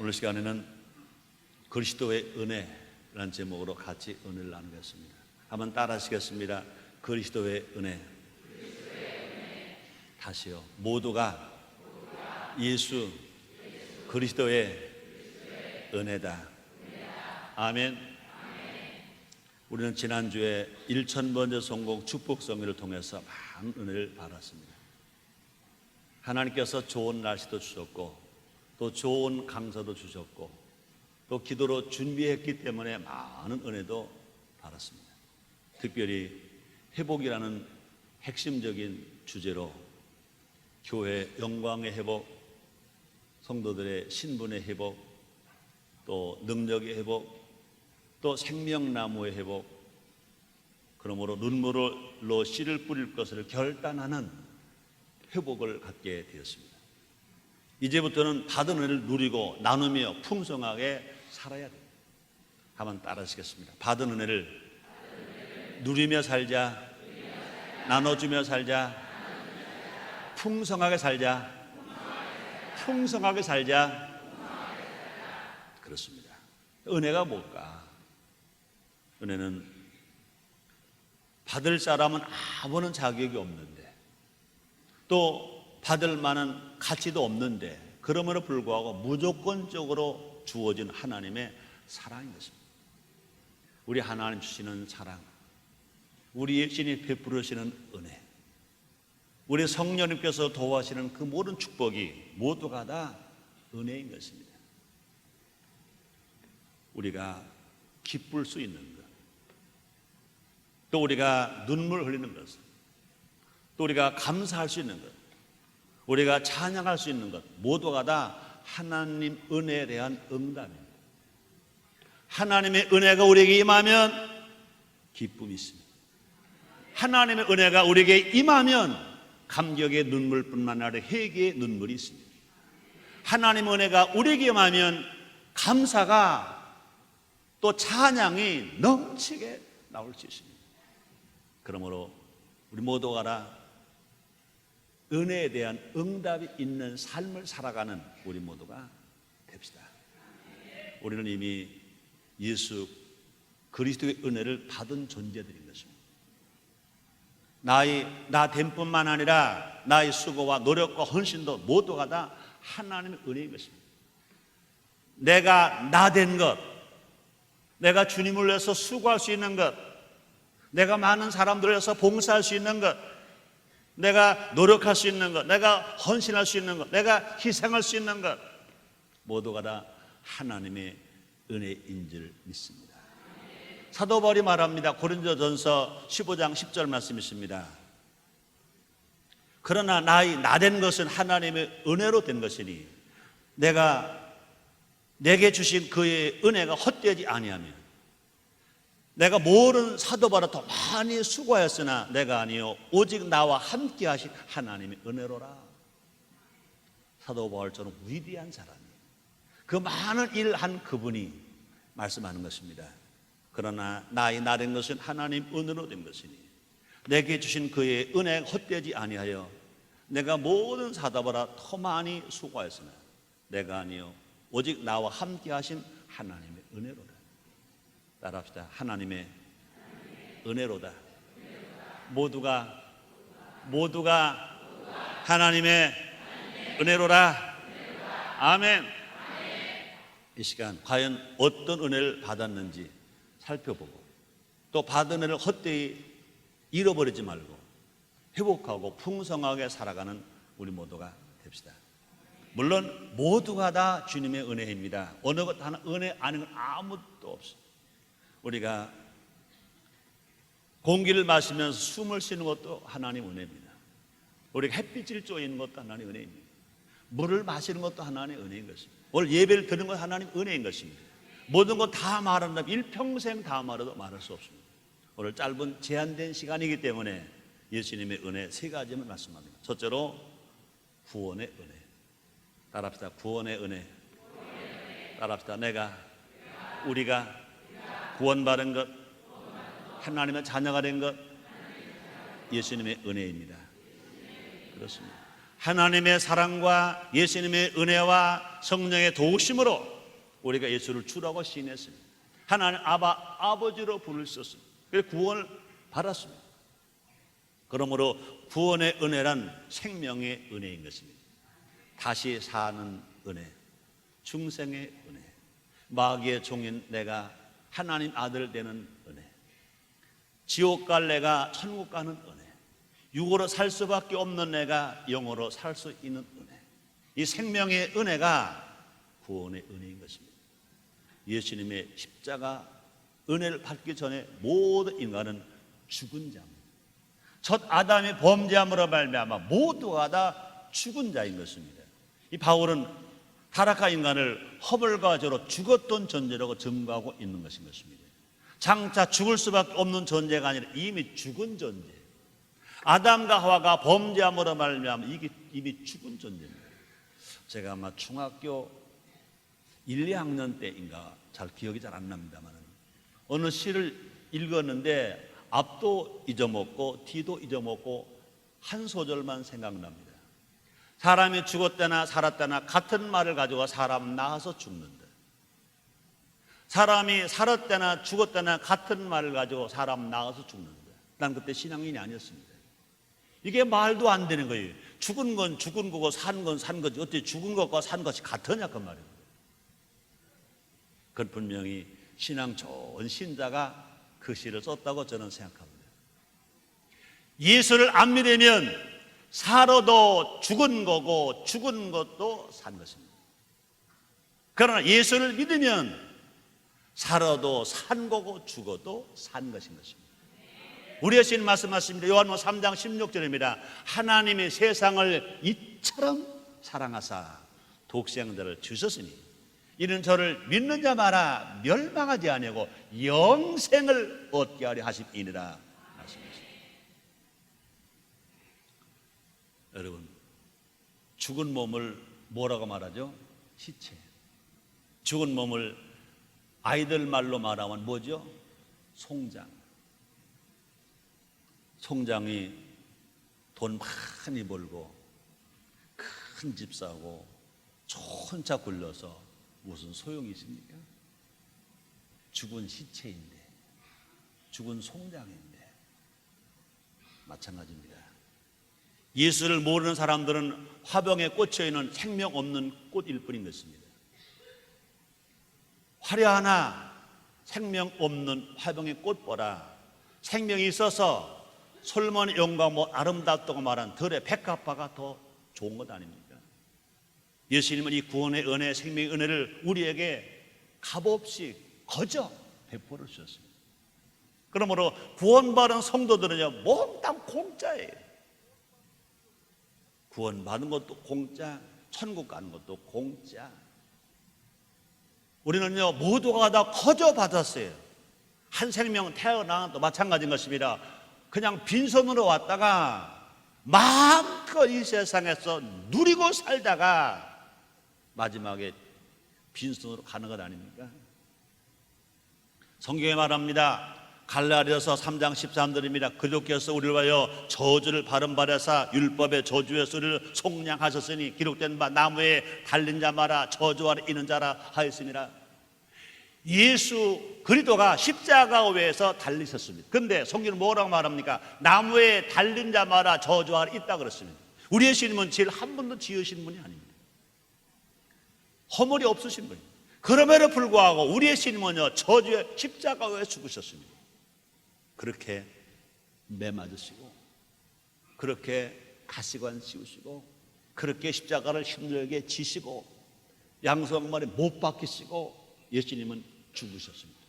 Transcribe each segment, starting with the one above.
오늘 시간에는 그리스도의 은혜라는 제목으로 같이 은혜를 나누겠습니다. 한번 따라 하시겠습니다. 그리스도의 은혜. 다시요. 모두가 예수 그리스도의 은혜다. 아멘. 우리는 지난주에 1000번째 성공 축복성회를 통해서 많은 은혜를 받았습니다. 하나님께서 좋은 날씨도 주셨고 또 좋은 강사도 주셨고 또 기도로 준비했기 때문에 많은 은혜도 받았습니다. 특별히 회복이라는 핵심적인 주제로 교회 영광의 회복, 성도들의 신분의 회복, 또 능력의 회복, 또 생명나무의 회복, 그러므로 눈물로 씨를 뿌릴 것을 결단하는 회복을 갖게 되었습니다. 이제부터는 받은 은혜를 누리고 나누며 풍성하게 살아야 됩니다. 한번 따라하시겠습니다. 받은 은혜를 누리며 살자, 나눠주며 살자, 풍성하게 살자, 풍성하게 살자. 그렇습니다. 은혜가 뭘까? 은혜는 받을 사람은 아무런 자격이 없는데 또 받을 만한 가치도 없는데 그럼에도 불구하고 무조건적으로 주어진 하나님의 사랑인 것입니다. 우리 하나님 주시는 사랑, 우리 신이 베풀으시는 은혜, 우리 성령님께서 도와주시는 그 모든 축복이 모두가 다 은혜인 것입니다. 우리가 기쁠 수 있는 것, 또 우리가 눈물 흘리는 것, 또 우리가 감사할 수 있는 것, 우리가 찬양할 수 있는 것 모두가 다 하나님 은혜에 대한 응답입니다. 하나님의 은혜가 우리에게 임하면 기쁨이 있습니다. 하나님의 은혜가 우리에게 임하면 감격의 눈물뿐만 아니라 회개의 눈물이 있습니다. 하나님의 은혜가 우리에게 임하면 감사가 또 찬양이 넘치게 나올 수 있습니다. 그러므로 우리 모두가 다 은혜에 대한 응답이 있는 삶을 살아가는 우리 모두가 됩시다. 우리는 이미 예수 그리스도의 은혜를 받은 존재들인 것입니다. 나 됨뿐만 아니라 나의 수고와 노력과 헌신도 모두가 다 하나님의 은혜인 것입니다. 내가 나 된 것, 내가 주님을 위해서 수고할 수 있는 것, 내가 많은 사람들을 위해서 봉사할 수 있는 것, 내가 노력할 수 있는 것, 내가 헌신할 수 있는 것, 내가 희생할 수 있는 것 모두가 다 하나님의 은혜인 줄 믿습니다. 사도 바울이 말합니다. 고린도전서 15장 10절 말씀이 있습니다. 그러나 나 된 것은 하나님의 은혜로 된 것이니 내게 주신 그의 은혜가 헛되지 아니하며 내가 모든 사도보다 더 많이 수고하였으나 내가 아니요 오직 나와 함께 하신 하나님의 은혜로라. 사도 바울처럼 위대한 사람이 그 많은 일을 한 그분이 말씀하는 것입니다. 그러나 나 된 것은 하나님 은혜로 된 것이니 내게 주신 그의 은혜가 헛되지 아니하여 내가 모든 사도보다 더 많이 수고하였으나 내가 아니요 오직 나와 함께 하신 하나님의 은혜로다. 따라합시다. 하나님의 은혜로다. 모두가 하나님의 은혜로라. 아멘. 이 시간 과연 어떤 은혜를 받았는지 살펴보고 또 받은 은혜를 헛되이 잃어버리지 말고 회복하고 풍성하게 살아가는 우리 모두가 됩시다. 물론 모두가 다 주님의 은혜입니다. 어느 것 하나 은혜 아닌 건 아무것도 없어요. 우리가 공기를 마시면서 숨을 쉬는 것도 하나님 은혜입니다. 우리가 햇빛을 쬐는 것도 하나님 은혜입니다. 물을 마시는 것도 하나님 은혜인 것입니다. 오늘 예배를 드리는 것도 하나님 은혜인 것입니다. 모든 것 다 말한다면 일평생 다 말해도 말할 수 없습니다. 오늘 짧은 제한된 시간이기 때문에 예수님의 은혜 세 가지만 말씀합니다. 첫째로 구원의 은혜. 따라합시다. 구원의 은혜. 따라합시다. 우리가 구원받은 것, 하나님의 자녀가 된 것, 예수님의 은혜입니다. 그렇습니다. 하나님의 사랑과 예수님의 은혜와 성령의 도우심으로 우리가 예수를 주라고 시인했습니다. 하나님 아버지로 부를 수 있었습니다. 그래서 구원을 받았습니다. 그러므로 구원의 은혜란 생명의 은혜인 것입니다. 다시 사는 은혜, 중생의 은혜, 마귀의 종인 내가 하나님 아들 되는 은혜, 지옥 갈 내가 천국 가는 은혜, 육으로 살 수밖에 없는 내가 영으로 살 수 있는 은혜, 이 생명의 은혜가 구원의 은혜인 것입니다. 예수님의 십자가 은혜를 받기 전에 모든 인간은 죽은 자입니다. 첫 아담이 범죄함으로 말미암아 모두가 다 죽은 자인 것입니다. 이 바울은 타락한 인간을 허물과 죄로 죽었던 존재라고 증거하고 있는 것인 것입니다. 장차 죽을 수밖에 없는 존재가 아니라 이미 죽은 존재. 아담과 하와가 범죄함으로 말미암아 이게 이미 죽은 존재입니다. 제가 아마 중학교 1, 2학년 때인가 잘 기억이 잘 안 납니다만 어느 시를 읽었는데 앞도 잊어먹고 뒤도 잊어먹고 한 소절만 생각납니다. 사람이 죽었다나 살았다나 같은 말을 가지고 사람 낳아서 죽는다. 사람이 살았다나 죽었다나 같은 말을 가지고 사람 낳아서 죽는다. 난 그때 신앙인이 아니었습니다. 이게 말도 안 되는 거예요. 죽은 건 죽은 거고 산 건 산 거지 어떻게 죽은 것과 산 것이 같으냐 그 말입니다. 그건 분명히 신앙 좋은 신자가 그 시를 썼다고 저는 생각합니다. 예수를 안 믿으면 살아도 죽은 거고 죽은 것도 산 것입니다. 그러나 예수를 믿으면 살아도 산 거고 죽어도 산 것인 것입니다. 우리 예수님 말씀하십니다. 요한복음 3장 16절입니다. 하나님이 세상을 이처럼 사랑하사 독생자를 주셨으니 이는 저를 믿는 자마다 멸망하지 아니하고 영생을 얻게 하려 하심이니라 말씀하십니다. 여러분, 죽은 몸을 뭐라고 말하죠? 시체. 죽은 몸을 아이들 말로 말하면 뭐죠? 송장. 송장이 돈 많이 벌고 큰 집 사고 좋은 차 굴려서 무슨 소용이 있습니까? 죽은 시체인데, 죽은 송장인데 마찬가지입니다. 예수를 모르는 사람들은 화병에 꽂혀 있는 생명 없는 꽃일 뿐인 것입니다. 화려하나 생명 없는 화병의 꽃보다 생명이 있어서 솔몬의 영광 뭐 아름답다고 말한 들의 백합화가 더 좋은 것 아닙니까? 예수님은 이 구원의 은혜, 생명의 은혜를 우리에게 값없이 거저 베풀어 주셨습니다. 그러므로 구원받은 성도들은요 몽땅 공짜예요. 구원받은 것도 공짜, 천국 가는 것도 공짜. 우리는요 모두가 다 거저 받았어요. 한 생명 태어나도 마찬가지인 것입니다. 그냥 빈손으로 왔다가 마음껏 이 세상에서 누리고 살다가 마지막에 빈손으로 가는 것 아닙니까? 성경에 말합니다. 갈라디아서 3장 13절입니다. 그들께서 우리를 위하여 저주를 바른바라사 율법의 저주의 소리를 속량하셨으니 기록된 바 나무에 달린 자 마라 저주 아래 있는 자라 하였습니다. 예수 그리스도가 십자가 위에서 달리셨습니다. 그런데 성경은 뭐라고 말합니까? 나무에 달린 자 마라 저주 아래 있다 그랬습니다. 우리 예수님은 죄를 한 번도 지으신 분이 아닙니다. 허물이 없으신 분입니다. 그럼에도 불구하고 우리 예수님은요 저주의 십자가 위에 죽으셨습니다. 그렇게 매 맞으시고 그렇게 가시관 씌우시고 그렇게 십자가를 힘들게 지시고 양수왕말에 못 박히시고 예수님은 죽으셨습니다.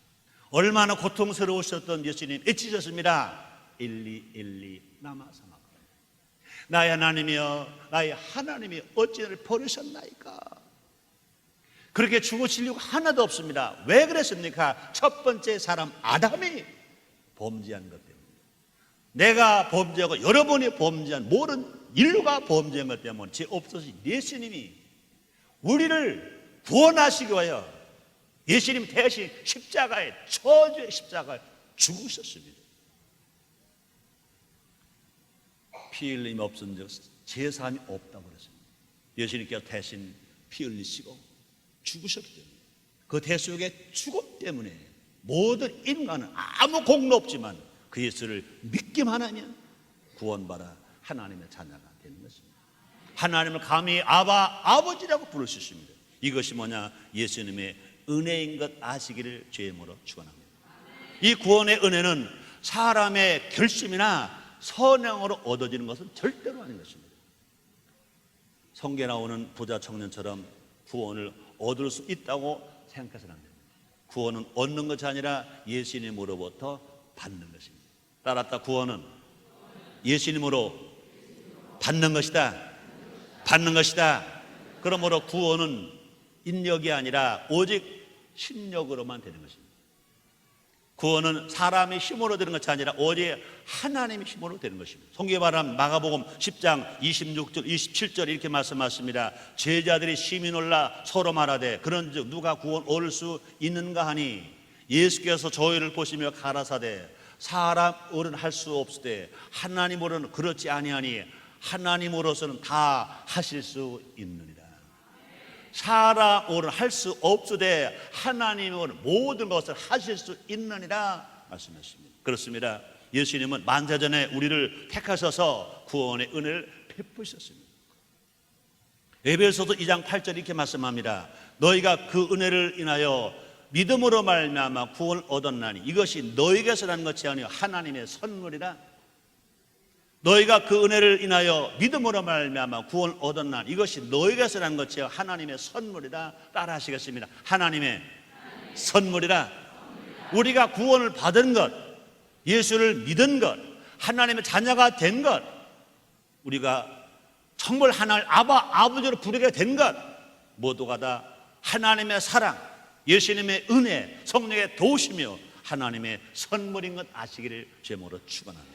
얼마나 고통스러우셨던 예수님 외치셨습니다. 일리 일리 라마 사마가 나의 하나님이여 나의 하나님이 어찌 나를 버리셨나이까. 그렇게 죽으실 이유가 하나도 없습니다. 왜 그랬습니까? 첫 번째 사람 아담이 범죄한 것 때문에, 내가 범죄하고 여러분이 범죄한 모든 인류가 범죄한 것 때문에 죄 없으신 예수님이 우리를 구원하시기 위하여 예수님 대신 십자가에 저주의 십자가에 죽으셨습니다. 피 흘림이 없은 적 제사함이 없다고 그랬습니다. 예수님께서 대신 피 흘리시고 죽으셨기 때문에, 그 대속의 죽음 때문에 모든 인간은 아무 공로 없지만 그 예수를 믿기만 하면 구원받아 하나님의 자녀가 되는 것입니다. 하나님을 감히 아버지라고 부를 수 있습니다. 이것이 뭐냐? 예수님의 은혜인 것 아시기를 주임으로 축원합니다. 이 구원의 은혜는 사람의 결심이나 선행으로 얻어지는 것은 절대로 아닌 것입니다. 성경에 나오는 부자 청년처럼 구원을 얻을 수 있다고 생각해서는 안 됩니다. 구원은 얻는 것이 아니라 예수님으로부터 받는 것입니다. 따랐다. 구원은 예수님으로 받는 것이다. 받는 것이다. 그러므로 구원은 인력이 아니라 오직 신력으로만 되는 것입니다. 구원은 사람의 힘으로 되는 것이 아니라 오직 하나님의 힘으로 되는 것입니다. 성경에 말하면 마가복음 10장 26절 27절 이렇게 말씀하십니다. 제자들이 심히 놀라 서로 말하되 그런즉 누가 구원 얻을 수 있는가 하니 예수께서 저희를 보시며 가라사대 사람 어른 할 수 없으되 하나님으로는 그렇지 아니하니 하나님으로서는 다 하실 수 있느니라. 사람으로는 할 수 없으되 하나님으로는 모든 것을 하실 수 있느니라 말씀하십니다. 그렇습니다. 예수님은 만세전에 우리를 택하셔서 구원의 은혜를 베푸셨습니다. 에베소서 2장 8절 이렇게 말씀합니다. 너희가 그 은혜를 인하여 믿음으로 말미암아 구원을 얻었나니 이것이 너희에게서 난 것이 아니요 하나님의 선물이라. 너희가 그 은혜를 인하여 믿음으로 말미암아 구원을 얻었나니 이것이 너희에게서 난 것이 아니요 하나님의 선물이라. 따라 하시겠습니다. 하나님의 선물이라. 우리가 구원을 받은 것, 예수를 믿은 것, 하나님의 자녀가 된 것, 우리가 정말 하나님 아버지로 부르게 된 것, 모두가 다 하나님의 사랑, 예수님의 은혜, 성령의 도우시며 하나님의 선물인 것 아시기를 제목으로 축원합니다.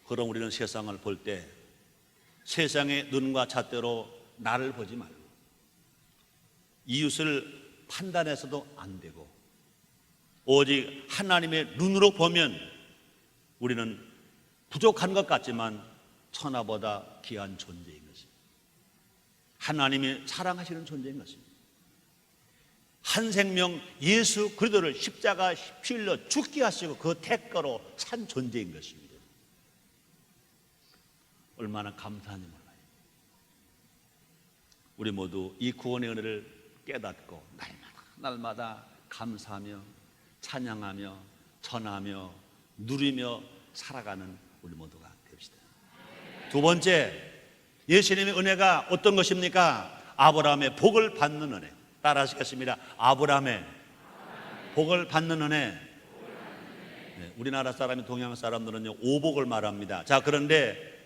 그럼 우리는 세상을 볼 때 세상의 눈과 잣대로 나를 보지 말고 이웃을 판단해서도 안 되고 오직 하나님의 눈으로 보면 우리는 부족한 것 같지만 천하보다 귀한 존재인 것입니다. 하나님이 사랑하시는 존재인 것입니다. 한 생명 예수 그리스도를 십자가 피 흘려 죽게 하시고 그 대가로 산 존재인 것입니다. 얼마나 감사한지 몰라요. 우리 모두 이 구원의 은혜를 깨닫고 날마다 감사하며 찬양하며 전하며 누리며 살아가는 우리 모두가 됩시다. 두 번째, 예수님의 은혜가 어떤 것입니까? 아브라함의 복을 받는 은혜. 따라 하시겠습니다. 아브라함의 복을 받는 은혜. 네, 우리나라 사람이 동양 사람들은요 오복을 말합니다. 자, 그런데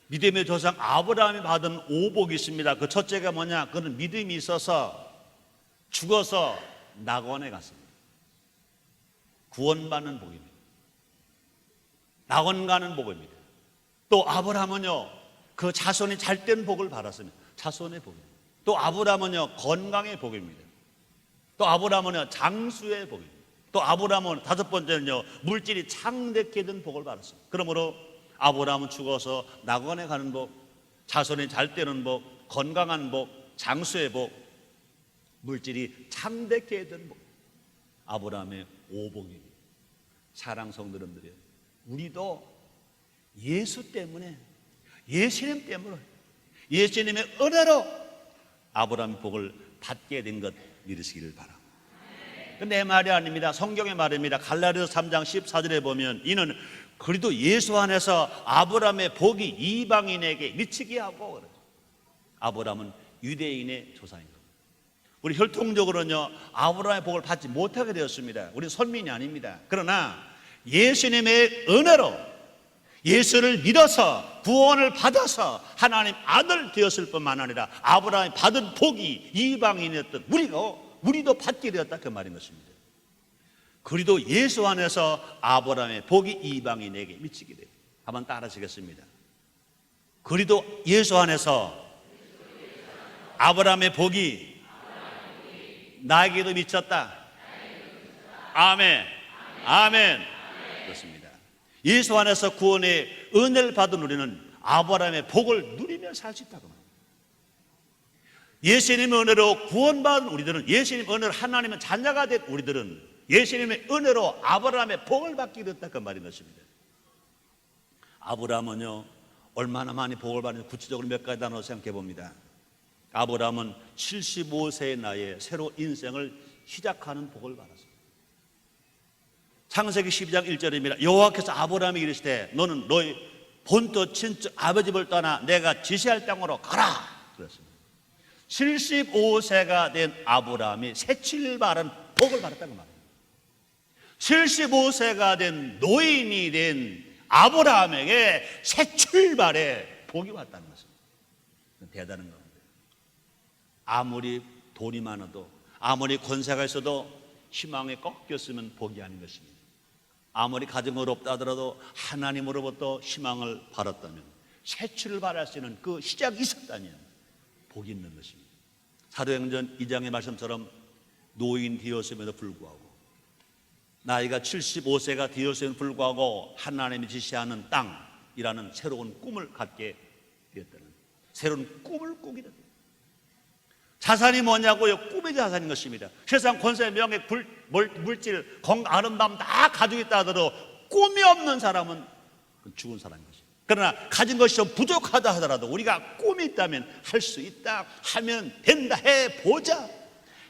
믿음의 조상 아브라함이 받은 오복이 있습니다. 그 첫째가 뭐냐? 그는 믿음이 있어서 죽어서 낙원에 갔습니다. 구원받는 복입니다. 낙원 가는 복입니다. 또 아브라함은요 그 자손이 잘된 복을 받았습니다. 자손의 복입니다. 또 아브라함은요 건강의 복입니다. 또 아브라함은요 장수의 복입니다. 또 아브라함은 다섯 번째는요 물질이 창대케 된 복을 받았습니다. 그러므로 아브라함은 죽어서 낙원에 가는 복, 자손이 잘 되는 복, 건강한 복, 장수의 복, 물질이 창대케 된 복, 아브라함의 오복입니다. 사랑 성도님들이요, 우리도 예수 때문에, 예수님 때문에, 예수님의 은혜로 아브라함의 복을 받게 된 것 믿으시기를 바랍니다. 내 말이 아닙니다. 성경의 말입니다. 갈라디아서 3장 14절에 보면 이는 그리도 예수 안에서 아브라함의 복이 이방인에게 미치게 하고 그래요. 아브라함은 유대인의 조상인 겁니다. 우리 혈통적으로는요 아브라함의 복을 받지 못하게 되었습니다. 우리 선민이 아닙니다. 그러나 예수님의 은혜로 예수를 믿어서 구원을 받아서 하나님 아들 되었을 뿐만 아니라 아브라함이 받은 복이 이방인이었던 우리도 받게 되었다 그 말인 것입니다. 그리도 예수 안에서 아브라함의 복이 이방인에게 미치게 돼요. 한번 따라하시겠습니다. 그리도 예수 안에서 아브라함의 복이 나에게도 미쳤다. 아멘. 아멘. 그렇습니다. 예수 안에서 구원의 은혜를 받은 우리는 아브라함의 복을 누리며 살 수 있다고 합니다. 예수님의 은혜로 구원받은 우리들은, 예수님의 은혜로 하나님의 자녀가 된 우리들은 예수님의 은혜로 아브라함의 복을 받게 됐다, 그 말인 것입니다. 아브라함은요, 얼마나 많이 복을 받는지 구체적으로 몇 가지 단어로 생각해 봅니다. 아브라함은 75세의 나이에 새로 인생을 시작하는 복을 받았습니다. 창세기 12장 1절입니다. 여호와께서 아브라함에게 이르시되 너는 너의 본토 친척 아버지 집을 떠나 내가 지시할 땅으로 가라 그랬습니다. 75세가 된 아브라함이 새 출발한 복을 받았다는 말입니다. 75세가 된 노인이 된 아브라함에게 새 출발의 복이 왔다는 것입니다. 대단한 겁니다. 아무리 돈이 많아도, 아무리 권세가 있어도 희망에 꺾였으면 복이 아닌 것입니다. 아무리 가정이 어렵다 하더라도 하나님으로부터 희망을 받았다면, 새 출발할 수 있는 그 시작이 있었다면 복이 있는 것입니다. 사도행전 2장의 말씀처럼 노인 되었음에도 불구하고, 나이가 75세가 되었음에도 불구하고 하나님이 지시하는 땅이라는 새로운 꿈을 갖게 되었다는, 새로운 꿈을 꾸게 됐다. 자산이 뭐냐고요? 꿈의 자산인 것입니다. 세상 권세, 명예, 물질, 건강, 아름다움 다 가지고 있다 하더라도 꿈이 없는 사람은 죽은 사람인 것입니다. 그러나 가진 것이 좀 부족하다 하더라도 우리가 꿈이 있다면 할 수 있다, 하면 된다, 해보자.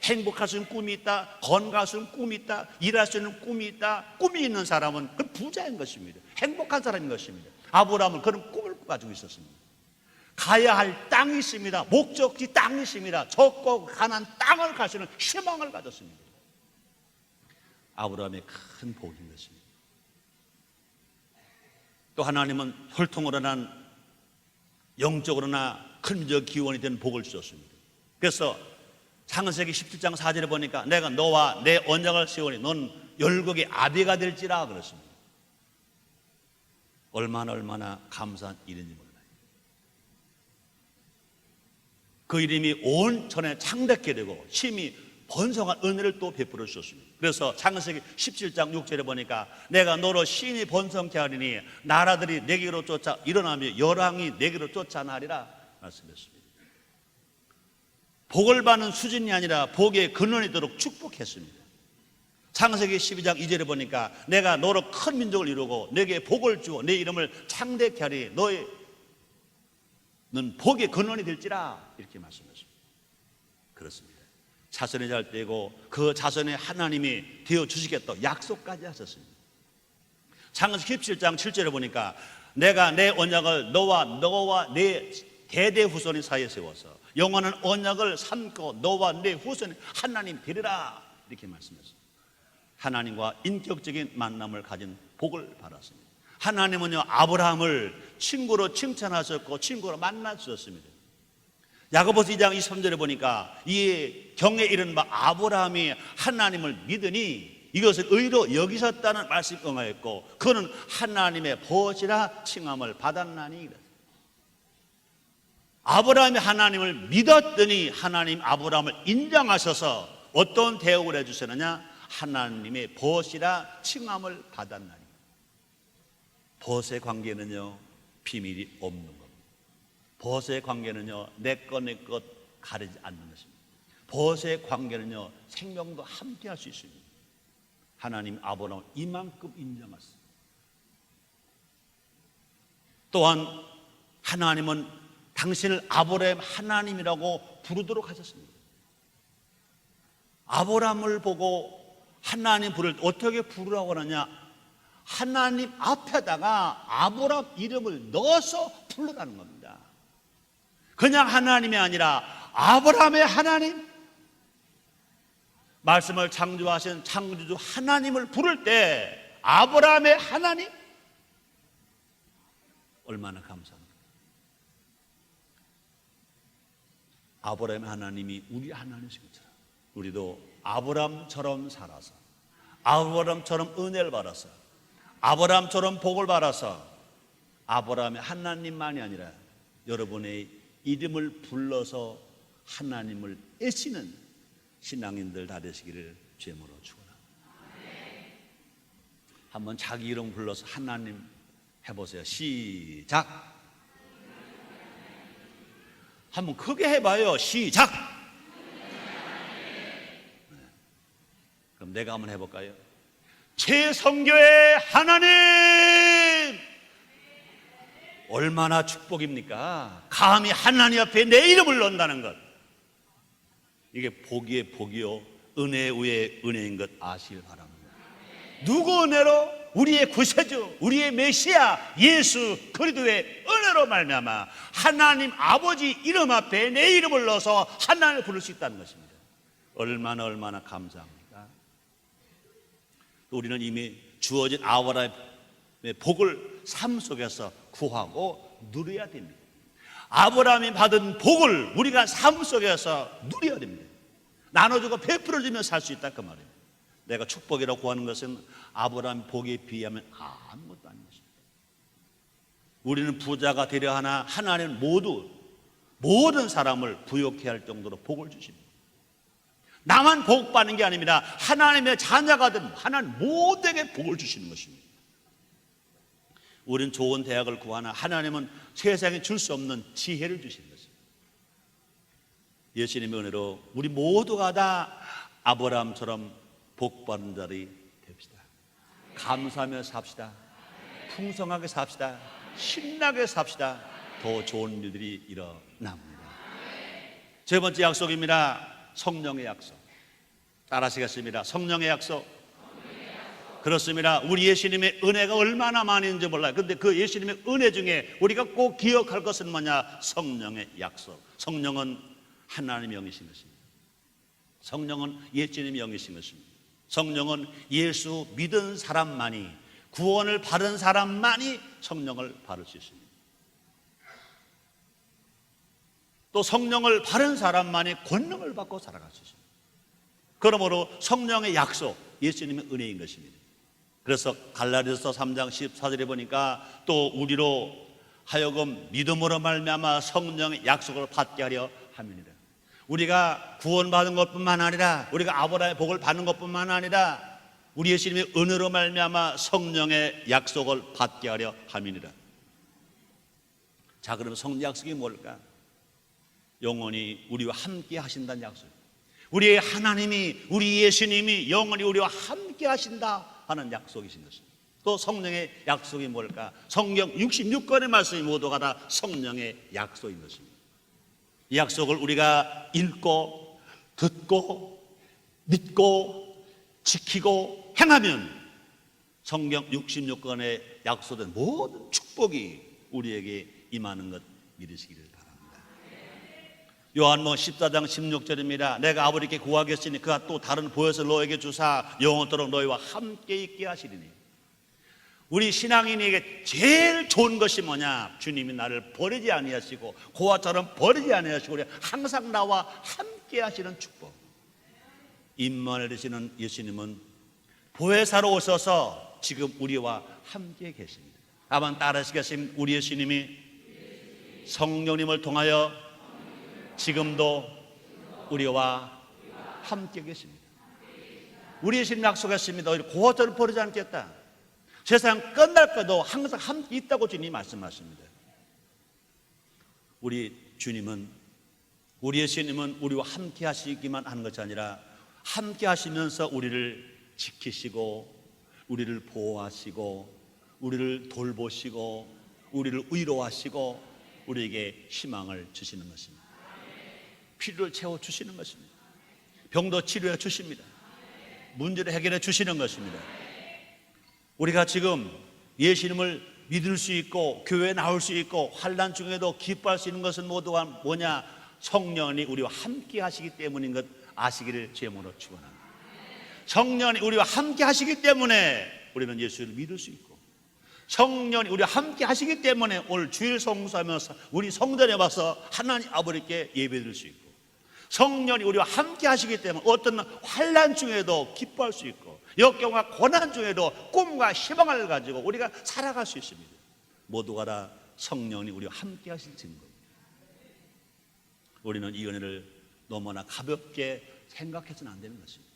행복할 수 있는 꿈이 있다, 건강할 수 있는 꿈이 있다, 일할 수 있는 꿈이 있다. 꿈이 있는 사람은 그 부자인 것입니다. 행복한 사람인 것입니다. 아브라함은 그런 꿈을 가지고 있었습니다. 가야 할 땅이 있습니다. 목적지 땅이 있습니다. 적고 가난 땅을 갈 수 있는 희망을 가졌습니다. 아브라함의 큰 복인 것입니다. 또 하나님은 혈통으로나 영적으로나 큰적 기원이 된 복을 주셨습니다. 그래서 창세기 17장 4절에 보니까 내가 너와 내 언약을 세우니 넌 열국의 아비가 될지라 그랬습니다. 얼마나 감사한 일인지 몰라요. 그 이름이 온 전에 창대케 되고 심히 번성한 은혜를 또 베풀어 주셨습니다. 그래서 창세기 17장 6절에 보니까 내가 너로 심히 번성케 하리니 나라들이 내게로 쫓아 일어나며 열왕이 내게로 쫓아나리라 말씀했습니다. 복을 받는 수준이 아니라 복의 근원이 되도록 축복했습니다. 창세기 12장 2절에 보니까 내가 너로 큰 민족을 이루고 내게 복을 주어 내 이름을 창대케 하리 너의 는 복의 근원이 될지라 이렇게 말씀하십니다. 그렇습니다. 자손이 잘 되고 그 자손에 하나님이 되어 주시겠다 약속까지 하셨습니다. 창세기 17장 7절에 보니까 내가 내 언약을 너와 내 대대 후손이 사이에 세워서 영원한 언약을 삼고 너와 내 후손이 하나님 되리라 이렇게 말씀했습니다. 하나님과 인격적인 만남을 가진 복을 받았습니다. 하나님은요 아브라함을 친구로 칭찬하셨고 친구로 만나주셨습니다. 야고보서 2장 23절에 보니까 이 경에 이른 바 아브라함이 하나님을 믿으니 이것을 의로 여기셨다는 말씀이 응하였고 그는 하나님의 벗이라 칭함을 받았나니. 아브라함이 하나님을 믿었더니 하나님 아브라함을 인정하셔서 어떤 대우를 해주셨느냐? 하나님의 벗이라 칭함을 받았나니. 벗의 관계는요 비밀이 없는 겁니다. 벗의 관계는요 내 것 가리지 않는 것입니다. 벗의 관계는요 생명도 함께 할 수 있습니다. 하나님 아브라함을 이만큼 인정하셨습니다. 또한 하나님은 당신을 아브라함 하나님이라고 부르도록 하셨습니다. 아브라함을 보고 하나님 부를 때 어떻게 부르라고 하느냐? 하나님 앞에다가 아브라함 이름을 넣어서 부르라는 겁니다. 그냥 하나님이 아니라 아브라함의 하나님, 말씀을 창조하신 창조주 하나님을 부를 때 아브라함의 하나님, 얼마나 감사합니다. 아브라함의 하나님이 우리 하나님이신 것처럼 우리도 아브라함처럼 살아서 아브라함처럼 은혜를 받아서 아브라함처럼 복을 받아서 아브라함의 하나님만이 아니라 여러분의 이름을 불러서 하나님을 애쓰는 신앙인들 다 되시기를 주님으로 축원합니다. 한번 자기 이름 불러서 하나님 해보세요. 시작. 한번 크게 해봐요. 시작. 네. 그럼 내가 한번 해볼까요? 최성교의 하나님. 얼마나 축복입니까? 감히 하나님 앞에 내 이름을 넣는다는 것. 이게 복이의 복이요 은혜 위에 은혜인 것 아시길 바랍니다. 누구 은혜로? 우리의 구세주, 우리의 메시아 예수 그리스도의 은혜로 말미암아 하나님 아버지 이름 앞에 내 이름을 넣어서 하나님을 부를 수 있다는 것입니다. 얼마나 감사합니까? 우리는 이미 주어진 아브라함의 복을 삶 속에서 구하고 누려야 됩니다. 아브라함이 받은 복을 우리가 삶 속에서 누려야 됩니다. 나눠주고 베풀어주며 살 수 있다 그 말이에요. 내가 축복이라고 구하는 것은 아브라함 복에 비하면 아무것도 아닌 것입니다. 우리는 부자가 되려 하나 하나님은 모든 사람을 부욕해 할 정도로 복을 주십니다. 나만 복 받는 게 아닙니다. 하나님의 자녀가 된 하나님 모두에게 복을 주시는 것입니다. 우리는 좋은 대학을 구하나 하나님은 세상에 줄 수 없는 지혜를 주시는 것입니다. 예수님의 은혜로 우리 모두가 다 아브라함처럼 복 받는 자리 됩시다. 감사하며 삽시다. 풍성하게 삽시다. 신나게 삽시다. 더 좋은 일들이 일어납니다. 세 번째 약속입니다. 성령의 약속. 따라하시겠습니다. 성령의 약속. 그렇습니다. 우리 예수님의 은혜가 얼마나 많이 있는지 몰라요. 그런데 그 예수님의 은혜 중에 우리가 꼭 기억할 것은 뭐냐? 성령의 약속. 성령은 하나님의 영이신 것입니다. 성령은 예수님의 영이신 것입니다. 성령은 예수 믿은 사람만이, 구원을 받은 사람만이 성령을 받을 수 있습니다. 또 성령을 받은 사람만이 권능을 받고 살아갈 수 있습니다. 그러므로 성령의 약속, 예수님의 은혜인 것입니다. 그래서 갈라디아서 3장 14절에 보니까 또 우리로 하여금 믿음으로 말미암아 성령의 약속을 받게 하려 함이니라. 우리가 구원받은 것뿐만 아니라, 우리가 아브라함의 복을 받는 것뿐만 아니라 우리 예수님의 은혜로 말미암아 성령의 약속을 받게 하려 함이니라. 자, 그러면 성령 약속이 뭘까? 영원히 우리와 함께 하신다는 약속. 우리의 하나님이, 우리 예수님이 영원히 우리와 함께 하신다 하는 약속이신 것입니다. 또 성령의 약속이 뭘까? 성경 66권의 말씀이 모두가 다 성령의 약속인 것입니다. 이 약속을 우리가 읽고 듣고 믿고 지키고 행하면 성경 66권에 약속된 모든 축복이 우리에게 임하는 것 믿으시기를 바랍니다. 요한복음 14장 16절입니다. 내가 아버지께 구하겠으니 그가 또 다른 보혜사를 너에게 주사 영원토록 너희와 함께 있게 하시리니. 우리 신앙인에게 제일 좋은 것이 뭐냐? 주님이 나를 버리지 아니하시고 고아처럼 버리지 아니하시고 항상 나와 함께 하시는 축복. 임마누엘 되시는 예수님은 보혜사로 오셔서 지금 우리와 함께 계십니다. 한번 따라하시겠습니다. 우리 예수님이 성령님을 통하여 지금도 우리와 함께 계십니다. 우리 예수님 약속했습니다. 우리 고아처럼 버리지 않겠다. 세상 끝날 때도 항상 함께 있다고 주님이 말씀하십니다. 우리 주님은, 우리 예수님은 우리와 함께 하시기만 하는 것이 아니라 함께 하시면서 우리를 지키시고 우리를 보호하시고 우리를 돌보시고 우리를 위로하시고 우리에게 희망을 주시는 것입니다. 필요를 채워주시는 것입니다. 병도 치료해 주십니다. 문제를 해결해 주시는 것입니다. 우리가 지금 예수님을 믿을 수 있고 교회에 나올 수 있고 환난 중에도 기뻐할 수 있는 것은 모두가 뭐냐? 성령이 우리와 함께 하시기 때문인 것 아시기를 제목으로 축원합니다. 성령이 우리와 함께 하시기 때문에 우리는 예수를 믿을 수 있고, 성령이 우리와 함께 하시기 때문에 오늘 주일 성수하면서 우리 성전에 와서 하나님 아버지께 예배드릴 수 있고, 성령이 우리와 함께 하시기 때문에 어떤 환난 중에도 기뻐할 수 있고, 역경과 고난 중에도 꿈과 희망을 가지고 우리가 살아갈 수 있습니다. 모두가 다 성령이 우리와 함께 하실 증거. 우리는 이 은혜를 너무나 가볍게 생각해서는 안 되는 것입니다.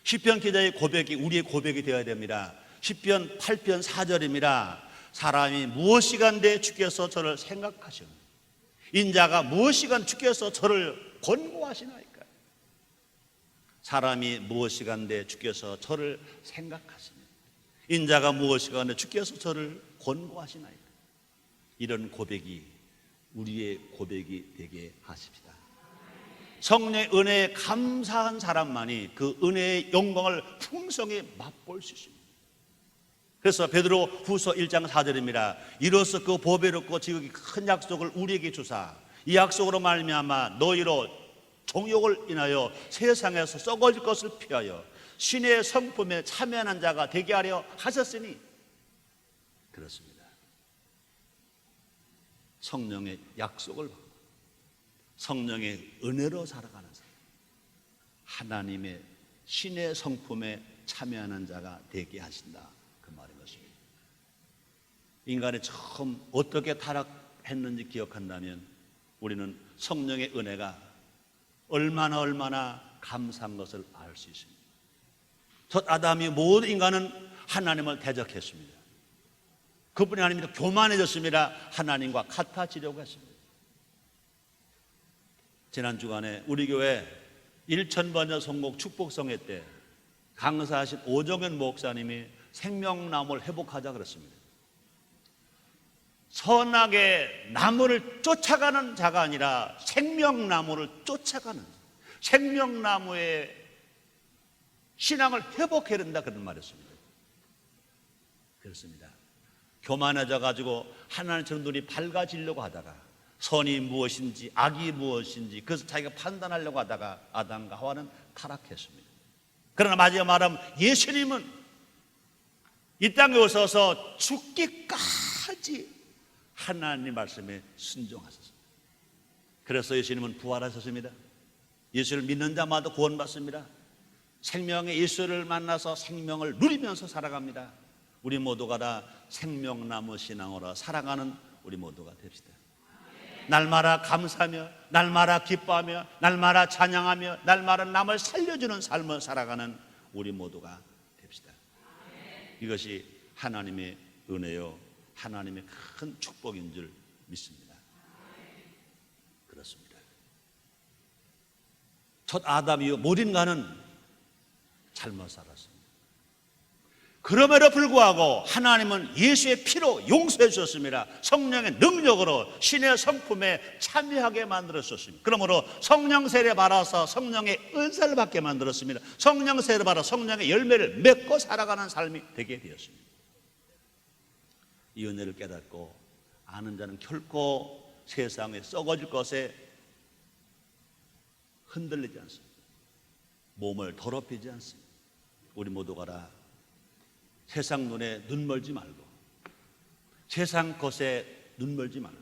시편 기자의 고백이 우리의 고백이 되어야 됩니다. 시편 8편 4절입니다. 사람이 무엇이간데 주께서 저를 생각하시오. 인자가 무엇이간 주께서 저를 권고하시나이까. 사람이 무엇이간데 주께서 저를 생각하시니, 인자가 무엇이간데 주께서 저를 권고하시나이까. 이런 고백이 우리의 고백이 되게 하십시다. 성령의 은혜에 감사한 사람만이 그 은혜의 영광을 풍성히 맛볼 수 있습니다. 그래서 베드로 후서 1장 4절입니다. 이로써 그 보배롭고 지극히 큰 약속을 우리에게 주사 이 약속으로 말미암아 너희로 정욕을 인하여 세상에서 썩어질 것을 피하여 신의 성품에 참여하는 자가 되게 하려 하셨으니. 그렇습니다. 성령의 약속을 받고 성령의 은혜로 살아가는 사람, 하나님의 신의 성품에 참여하는 자가 되게 하신다, 그 말인 것입니다. 인간이 처음 어떻게 타락했는지 기억한다면 우리는 성령의 은혜가 얼마나 감사한 것을 알 수 있습니다. 첫 아담이 모든 인간은 하나님을 대적했습니다. 그분이 아닙니다. 교만해졌습니다. 하나님과 같아지려고 했습니다. 지난 주간에 우리 교회 1000번째 성곡 축복성회 때 강사하신 오정현 목사님이 생명나무를 회복하자 그랬습니다. 선악의 나무를 쫓아가는 자가 아니라 생명나무를 쫓아가는, 생명나무의 신앙을 회복해야 된다, 그런 말이었습니다. 그렇습니다. 교만해져 가지고 하나님처럼 눈이 밝아지려고 하다가 선이 무엇인지 악이 무엇인지 그것을 자기가 판단하려고 하다가 아담과 하와는 타락했습니다. 그러나 마지막 말하면 예수님은 이 땅에 오셔서 죽기까지 하나님 말씀에 순종하셨습니다. 그래서 예수님은 부활하셨습니다. 예수를 믿는 자마다 구원받습니다. 생명의 예수를 만나서 생명을 누리면서 살아갑니다. 우리 모두가 다 생명나무 신앙으로 살아가는 우리 모두가 됩시다. 날마다 감사하며 날마다 기뻐하며 날마다 찬양하며 날마다 남을 살려주는 삶을 살아가는 우리 모두가 됩시다. 이것이 하나님의 은혜요 하나님의 큰 축복인 줄 믿습니다. 그렇습니다. 첫 아담이요 모든 인간은 잘못 살았습니다. 그럼에도 불구하고 하나님은 예수의 피로 용서해 주셨습니다. 성령의 능력으로 신의 성품에 참여하게 만들었습니다. 그러므로 성령 세례 받아서 성령의 은사를 받게 만들었습니다. 성령 세례 받아 성령의 열매를 맺고 살아가는 삶이 되게 되었습니다. 이 은혜를 깨닫고 아는 자는 결코 세상에 썩어질 것에 흔들리지 않습니다. 몸을 더럽히지 않습니다. 우리 모두가 다 세상 눈에 눈 멀지 말고 세상 것에 눈 멀지 말고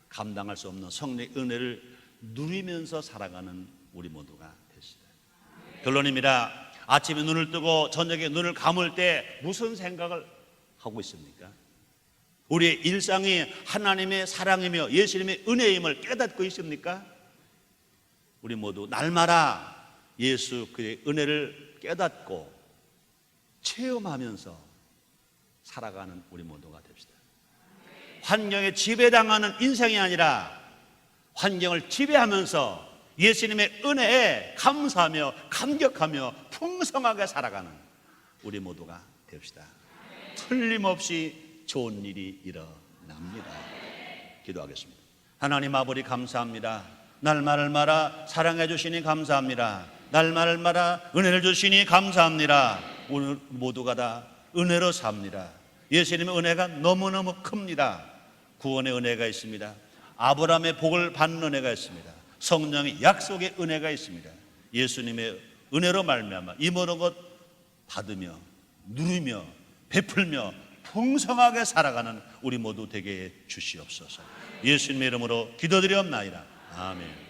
감당할 수 없는 성령의 은혜를 누리면서 살아가는 우리 모두가 되시다. 결론입니다. 아침에 눈을 뜨고 저녁에 눈을 감을 때 무슨 생각을 하고 있습니까? 우리의 일상이 하나님의 사랑이며 예수님의 은혜임을 깨닫고 있습니까? 우리 모두 날마다 예수 그의 은혜를 깨닫고 체험하면서 살아가는 우리 모두가 됩시다. 환경에 지배당하는 인생이 아니라 환경을 지배하면서 예수님의 은혜에 감사하며 감격하며 풍성하게 살아가는 우리 모두가 됩시다. 틀림없이 좋은 일이 일어납니다. 기도하겠습니다. 하나님 아버지 감사합니다. 날마다 사랑해 주시니 감사합니다. 날마다 은혜를 주시니 감사합니다. 오늘 모두가 다 은혜로 삽니다. 예수님의 은혜가 너무너무 큽니다. 구원의 은혜가 있습니다. 아브라함의 복을 받는 은혜가 있습니다. 성령의 약속의 은혜가 있습니다. 예수님의 은혜로 말미암아 이 모든 것 받으며 누리며 베풀며 풍성하게 살아가는 우리 모두 되게 해 주시옵소서. 예수님의 이름으로 기도드리옵나이다. 아멘.